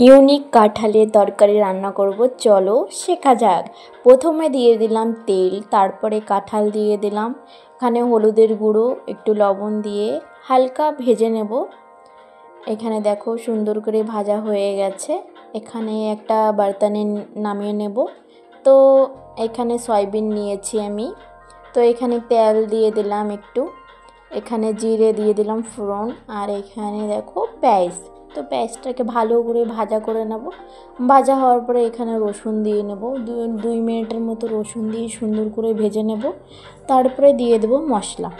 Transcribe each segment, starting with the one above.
Unique কাঁঠালের তরকারি রান্না করব, চলো শেখা যাক। প্রথমে দিয়ে দিলাম তেল, তারপরে কাঁঠাল দিয়ে দিলাম, এখানে হলুদের গুঁড়ো, একটু লবণ দিয়ে হালকা ভেজে নেব। এখানে দেখো সুন্দর করে ভাজা হয়ে গেছে। এখানে একটা বার্তানে নামিয়ে নেব। তো এখানে সয়াবিন নিয়েছি আমি। তো এখানে তেল দিয়ে দিলাম একটু, এখানে জিরে দিয়ে দিলাম ফোড়ন, আর এখানে দেখো পেঁয়াজ। তো পেঁয়াজটাকে ভালো করে ভাজা করে নেব। ভাজা হওয়ার পরে এখানে রসুন দিয়ে নেব, 2 মিনিটের মতো রসুন দিয়ে সুন্দর করে ভেজে নেব। তারপরে দিয়ে দেব মশলা।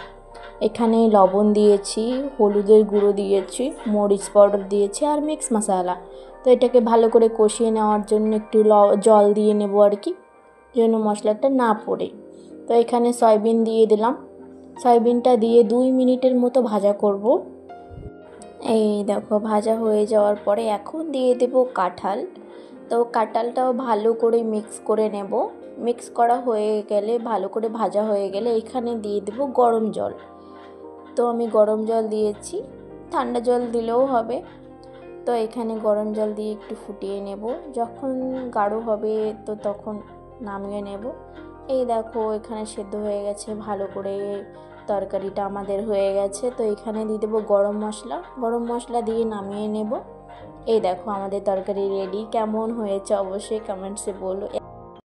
এখানে লবণ দিয়েছি, হলুদের গুঁড়ো দিয়েছি, মরিচ পাউডার দিয়েছি আর মিক্স মশলা। তো এটাকে ভালো করে কষিয়ে নেওয়ার জন্য একটু জল দিয়ে নেব আর কি, যেন মশলাটা না পড়ে। তো এখানে সয়াবিন দিয়ে দিলাম। সয়াবিনটা দিয়ে 2 মিনিটের মতো ভাজা করব। এই দেখো ভাজা হয়ে যাওয়ার পরে এখন দিয়ে দেব কাঁঠাল। তো কাঁঠালটাও ভালো করে মিক্স করে নেব। মিক্স করা হয়ে গেলে, ভালো করে ভাজা হয়ে গেলে এখানে দিয়ে দেব গরম জল। তো আমি গরম জল দিয়েছি, ঠান্ডা জল দিলেও হবে। তো এখানে গরম জল দিয়ে একটু ফুটিয়ে নেব। যখন গাঢ় হবে তো তখন নামিয়ে নেব। এই দেখো এখানে সেদ্ধ হয়ে গেছে ভালো করে, তরকারিটা আমাদের হয়ে গেছে। তো এখানে দিয়ে দেবো গরম মশলা দিয়ে নামিয়ে নেব। এই দেখো আমাদের তরকারি রেডি। কেমন হয়েছে অবশ্যই কমেন্টসে বলো।